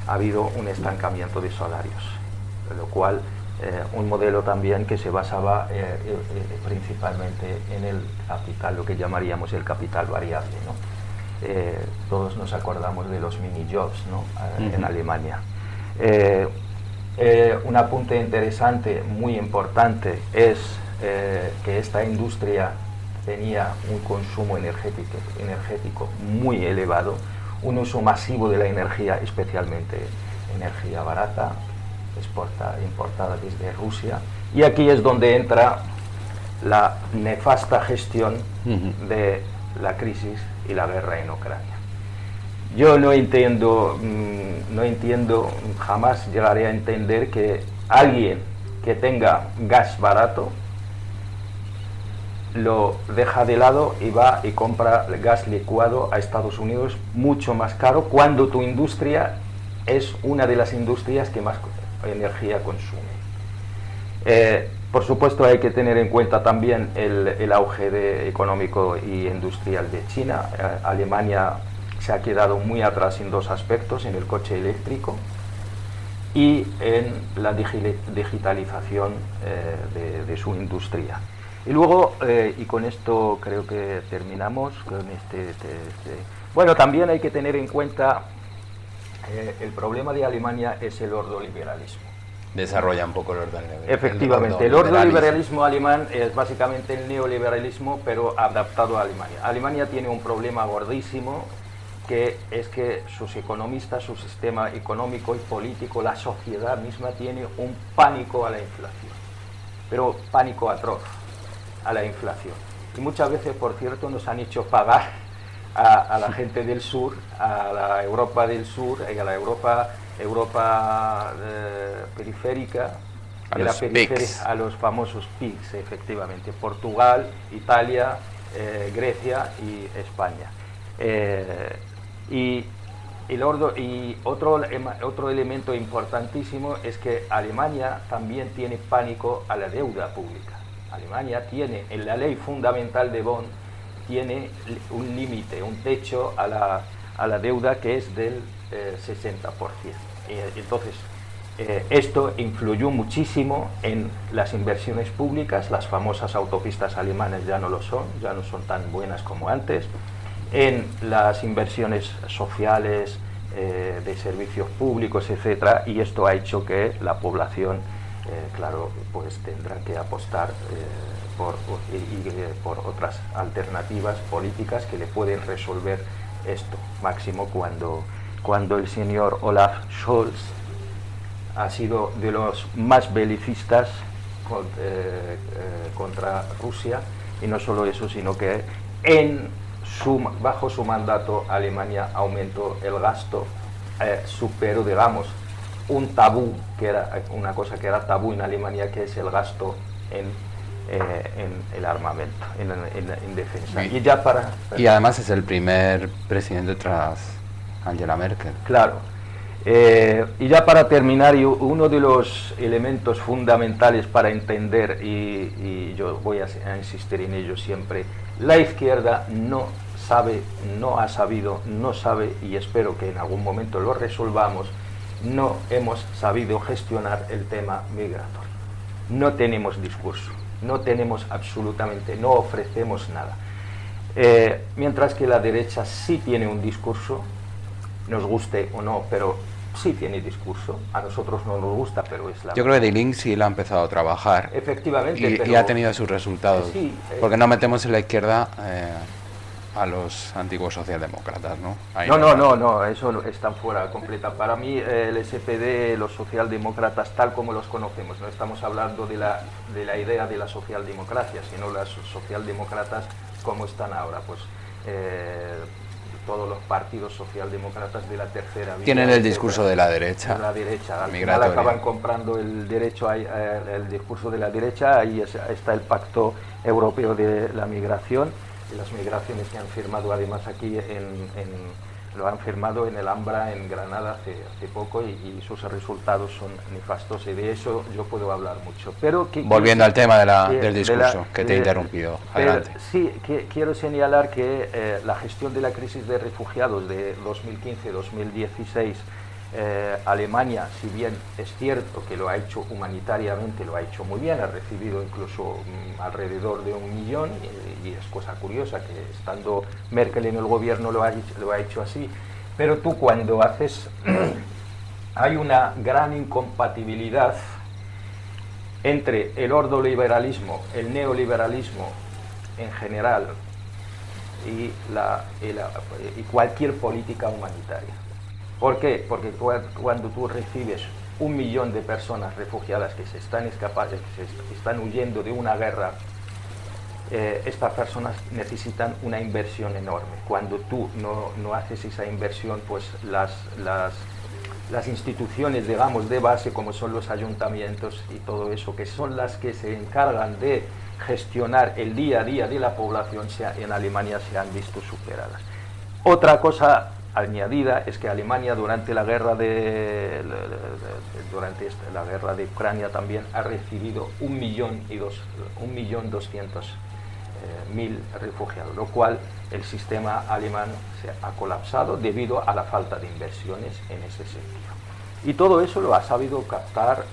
[SPEAKER 2] habido un estancamiento de salarios, lo cual un modelo también que se basaba principalmente en el capital, lo que llamaríamos el capital variable, ¿no? Todos nos acordamos de los mini-jobs, ¿no? En Alemania. Un apunte interesante, muy importante, es que esta industria tenía un consumo energético muy elevado, un uso masivo de la energía, especialmente energía barata, importada desde Rusia, y aquí es donde entra la nefasta gestión de la crisis y la guerra en Ucrania. Yo no entiendo, jamás llegaré a entender que alguien que tenga gas barato lo deja de lado y va y compra gas licuado a Estados Unidos mucho más caro, cuando tu industria es una de las industrias que más energía consume. Por supuesto hay que tener en cuenta también el auge económico y industrial de China. Alemania se ha quedado muy atrás en dos aspectos, en el coche eléctrico y en la digitalización de su industria. Y luego, y con esto creo que terminamos, con bueno, también hay que tener en cuenta el problema de Alemania es el ordoliberalismo.
[SPEAKER 1] Desarrolla un poco el ordoliberalismo.
[SPEAKER 2] Efectivamente, el ordoliberalismo alemán es básicamente el neoliberalismo, pero adaptado a Alemania. Alemania tiene un problema gordísimo, que es que sus economistas, su sistema económico y político, la sociedad misma tiene un pánico a la inflación, pero pánico atroz a la inflación. Y muchas veces, por cierto, nos han hecho pagar a la gente del sur, a la Europa del sur, y a la Europa periférica, a los famosos PIGS, efectivamente, Portugal, Italia, Grecia y España. Y otro elemento importantísimo es que Alemania también tiene pánico a la deuda pública. Alemania tiene, en la ley fundamental de Bonn, tiene un límite, un techo a la deuda que es del 60%. Entonces, esto influyó muchísimo en las inversiones públicas. Las famosas autopistas alemanas ya no son tan buenas como antes. En las inversiones sociales, de servicios públicos, etcétera, y esto ha hecho que la población, claro, pues tendrá que apostar por otras alternativas políticas que le pueden resolver esto, máximo cuando el señor Olaf Scholz ha sido de los más belicistas contra Rusia, y no solo eso, sino que bajo su mandato Alemania aumentó el gasto, superó, digamos, un tabú, que era una cosa que era tabú en Alemania, que es el gasto en el armamento, en defensa.
[SPEAKER 1] Y además es el primer presidente tras Angela Merkel.
[SPEAKER 2] Claro. Y ya para terminar, uno de los elementos fundamentales para entender, y yo voy a insistir en ello siempre, la izquierda no sabe, y espero que en algún momento lo resolvamos, no hemos sabido gestionar el tema migratorio. No tenemos discurso, no tenemos absolutamente, no ofrecemos nada. Mientras que la derecha sí tiene un discurso, nos guste o no, pero sí tiene discurso. A nosotros no nos gusta, pero es la...
[SPEAKER 1] Yo creo que Die Linke sí lo ha empezado a trabajar.
[SPEAKER 2] Efectivamente.
[SPEAKER 1] Y ha tenido sus resultados.
[SPEAKER 2] Sí,
[SPEAKER 1] porque no metemos en la izquierda a los antiguos socialdemócratas, ¿no?
[SPEAKER 2] No, eso están fuera completa. Para mí el SPD, los socialdemócratas tal como los conocemos, no estamos hablando de la idea de la socialdemocracia, sino las socialdemócratas como están ahora, pues todos los partidos socialdemócratas de la tercera vía.
[SPEAKER 1] Tienen el discurso de la derecha.
[SPEAKER 2] Al final acaban comprando el discurso de la derecha. Ahí está el Pacto Europeo de la Migración, y las migraciones que han firmado además aquí lo han firmado en el Ambra, en Granada, hace poco, y sus resultados son nefastos, y de eso yo puedo hablar mucho. Pero
[SPEAKER 1] volviendo al tema del discurso, que te he interrumpido. Adelante.
[SPEAKER 2] Sí, quiero señalar que la gestión de la crisis de refugiados de 2015-2016 Alemania, si bien es cierto que lo ha hecho humanitariamente, lo ha hecho muy bien, ha recibido incluso alrededor de 1 millón, y es cosa curiosa que estando Merkel en el gobierno lo ha hecho así, pero tú cuando haces, hay una gran incompatibilidad entre el ordoliberalismo, el neoliberalismo en general y cualquier política humanitaria. ¿Por qué? Porque cuando tú recibes 1 millón de personas refugiadas que se están huyendo de una guerra, estas personas necesitan una inversión enorme. Cuando tú no haces esa inversión, pues las instituciones, digamos, de base, como son los ayuntamientos y todo eso, que son las que se encargan de gestionar el día a día de la población, en Alemania se han visto superadas. Otra cosa añadida es que Alemania durante la guerra de Ucrania también ha recibido 1.200.000 refugiados, lo cual el sistema alemán se ha colapsado debido a la falta de inversiones en ese sentido. Y todo eso lo ha sabido captar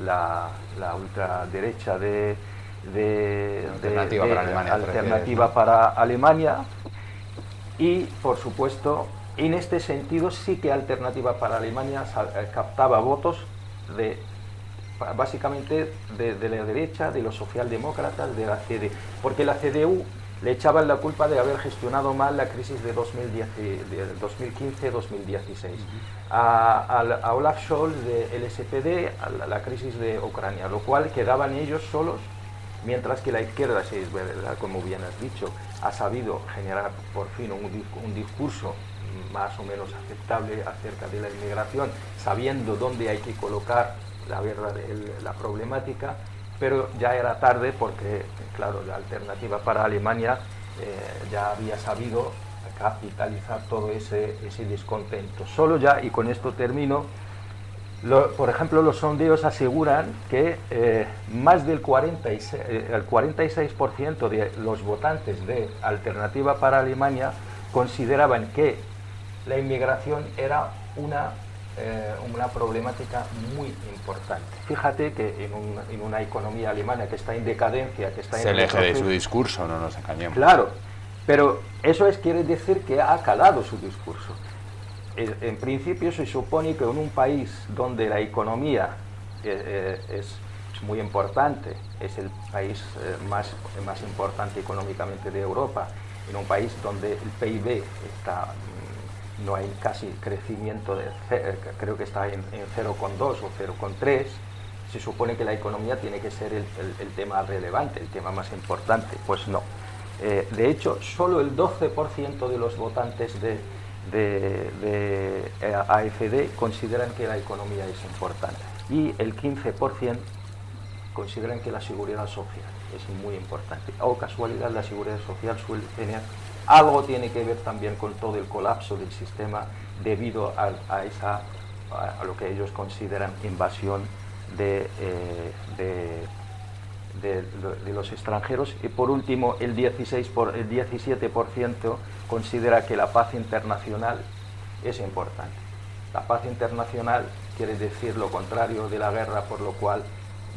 [SPEAKER 2] la ultraderecha Alternativa para Alemania, y por supuesto en este sentido sí que Alternativa para Alemania captaba votos básicamente de la derecha, de los socialdemócratas, de la CDU, porque la CDU le echaban la culpa de haber gestionado mal la crisis de 2015-2016, a Olaf Scholz del SPD la crisis de Ucrania, lo cual quedaban ellos solos, mientras que la izquierda, sí, es verdad, como bien has dicho, ha sabido generar por fin un discurso más o menos aceptable acerca de la inmigración, sabiendo dónde hay que colocar la problemática, pero ya era tarde porque, claro, la Alternativa para Alemania ya había sabido capitalizar todo ese descontento. Solo ya, y con esto termino, por ejemplo, los sondeos aseguran que más del 46% de los votantes de Alternativa para Alemania consideraban que la inmigración era una problemática muy importante. Fíjate que en una economía alemana que está en decadencia, que está
[SPEAKER 1] en el eje de su discurso, no nos engañemos.
[SPEAKER 2] Claro, pero eso quiere decir que ha calado su discurso. En principio se supone que en un país donde la economía es muy importante, es el país más importante económicamente de Europa, en un país donde el PIB no hay casi crecimiento, creo que está en 0,2 o 0,3, se supone que la economía tiene que ser el tema relevante, el tema más importante. Pues no. De hecho, solo el 12% de los votantes de AfD consideran que la economía es importante, y el 15% consideran que la seguridad social es muy importante. O casualidad, la seguridad social suele tener algo, tiene que ver también con todo el colapso del sistema debido a lo que ellos consideran invasión de los extranjeros. Y por último, el 17% considera que la paz internacional es importante. La paz internacional quiere decir lo contrario de la guerra, por lo cual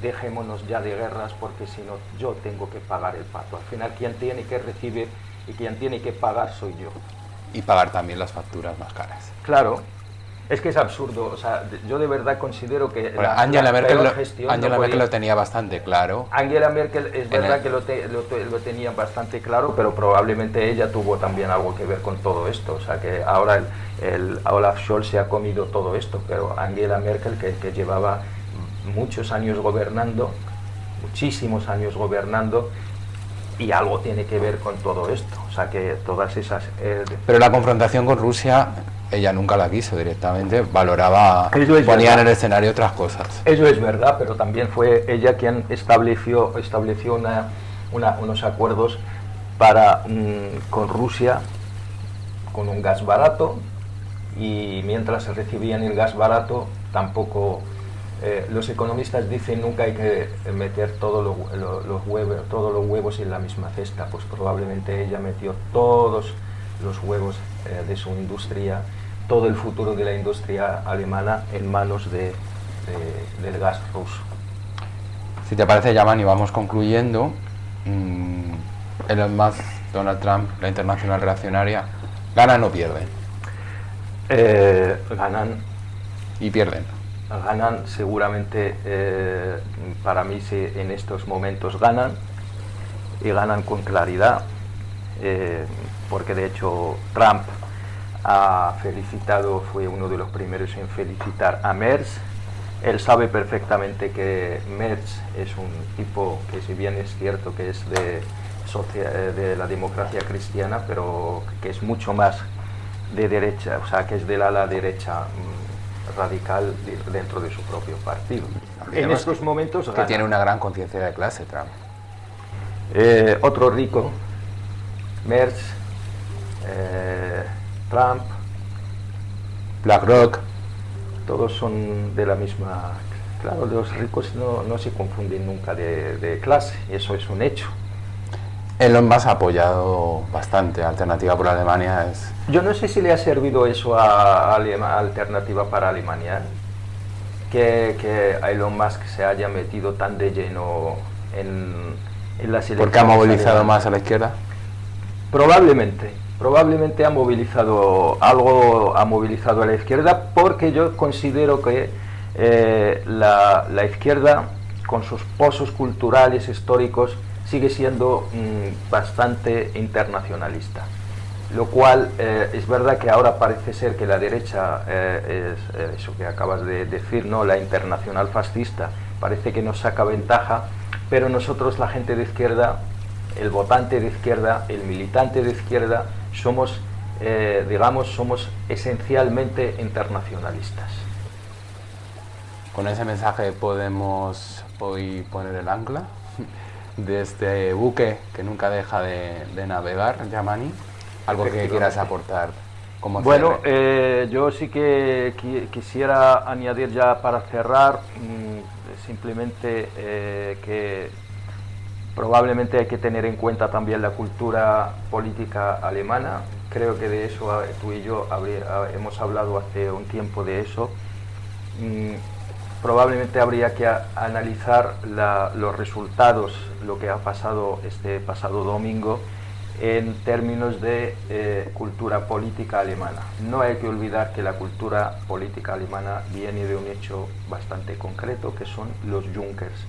[SPEAKER 2] dejémonos ya de guerras, porque si no yo tengo que pagar el pato. Al final quien tiene que recibir y quien tiene que pagar soy yo.
[SPEAKER 1] Y pagar también las facturas más caras.
[SPEAKER 2] Claro. Es que es absurdo, o sea, yo de verdad considero que
[SPEAKER 1] Angela Merkel lo tenía bastante claro.
[SPEAKER 2] Angela Merkel es verdad que lo tenía bastante claro, pero probablemente ella tuvo también algo que ver con todo esto. O sea, que ahora el Olaf Scholz se ha comido todo esto, pero Angela Merkel, que llevaba muchos años gobernando, muchísimos años gobernando, y algo tiene que ver con todo esto. O sea, que todas esas...
[SPEAKER 1] Pero la confrontación con Rusia... ella nunca la quiso directamente, valoraba, ponía en el escenario otras cosas.
[SPEAKER 2] Eso es verdad, pero también fue ella quien estableció unos acuerdos con Rusia, con un gas barato, y mientras recibían el gas barato, tampoco... los economistas dicen nunca hay que meter todos los huevos en la misma cesta. Pues probablemente ella metió todos los huevos de su industria todo el futuro de la industria alemana en manos del gas ruso.
[SPEAKER 1] Si te parece, Yamani, vamos concluyendo. Elon Musk, Donald Trump, la Internacional Reaccionaria, ¿ganan o pierden?
[SPEAKER 2] Ganan.
[SPEAKER 1] Y pierden.
[SPEAKER 2] Ganan seguramente, para mí en estos momentos ganan, y ganan con claridad, porque de hecho Trump ha felicitado, fue uno de los primeros en felicitar a Merz. Él sabe perfectamente que Merz es un tipo que, si bien es cierto que es de la democracia cristiana, pero que es mucho más de derecha, o sea, que es del ala derecha radical dentro de su propio partido. En estos momentos
[SPEAKER 1] que tiene una gran conciencia de clase, Trump.
[SPEAKER 2] Otro rico, Merz, Trump,
[SPEAKER 1] BlackRock,
[SPEAKER 2] todos son de la misma. Claro, los ricos no se confunden nunca de clase, eso es un hecho.
[SPEAKER 1] Elon Musk ha apoyado bastante Alternativa por Alemania.
[SPEAKER 2] Yo no sé si le ha servido eso a Alternativa para Alemania, que a Elon Musk se haya metido tan de lleno en las elecciones.
[SPEAKER 1] ¿Porque ha movilizado más a la izquierda?
[SPEAKER 2] Probablemente ha movilizado algo, ha movilizado a la izquierda, porque yo considero que la izquierda, con sus pozos culturales, históricos, sigue siendo bastante internacionalista, lo cual es verdad que ahora parece ser que la derecha, es eso que acabas de decir, ¿no? La internacional fascista, parece que nos saca ventaja, pero nosotros, la gente de izquierda, el votante de izquierda, el militante de izquierda, somos esencialmente internacionalistas.
[SPEAKER 1] Con ese mensaje podemos hoy poner el ancla de este buque que nunca deja de navegar, Yamani. ¿Algo que quieras aportar como
[SPEAKER 2] Bueno,
[SPEAKER 1] cierre?
[SPEAKER 2] yo sí que quisiera añadir, ya para cerrar, simplemente que probablemente hay que tener en cuenta también la cultura política alemana. Creo que de eso tú y yo hemos hablado hace un tiempo de eso. Probablemente habría que analizar los resultados, lo que ha pasado este pasado domingo, en términos de cultura política alemana. No hay que olvidar que la cultura política alemana viene de un hecho bastante concreto, que son los Junkers.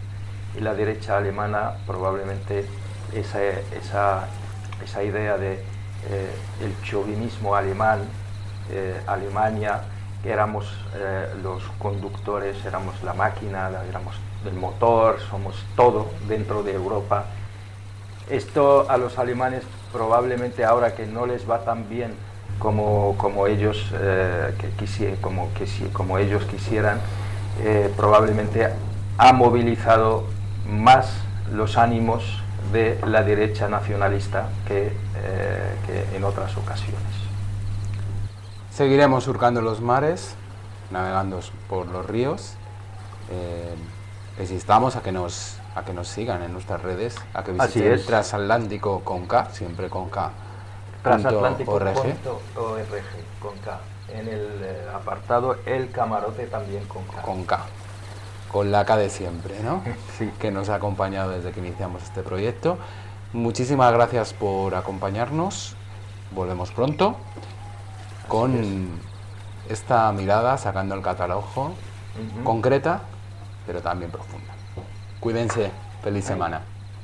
[SPEAKER 2] Y la derecha alemana, probablemente esa idea de el chauvinismo alemán, Alemania, que éramos los conductores, éramos la máquina, éramos el motor, somos todo dentro de Europa. Esto a los alemanes, probablemente ahora que no les va tan bien como ellos como ellos quisieran, probablemente ha movilizado más los ánimos de la derecha nacionalista que en otras ocasiones.
[SPEAKER 1] Seguiremos surcando los mares, navegando por los ríos. Les instamos a que nos sigan en nuestras redes, a que visiten Transatlántico con K, siempre con K.
[SPEAKER 2] Transatlántico.org con K. En el apartado El Camarote también con K.
[SPEAKER 1] Con K. Con la K de siempre, ¿no?
[SPEAKER 2] Sí.
[SPEAKER 1] Que nos ha acompañado desde que iniciamos este proyecto. Muchísimas gracias por acompañarnos. Volvemos pronto con esta mirada, sacando el catálogo, concreta, pero también profunda. Cuídense. Feliz semana.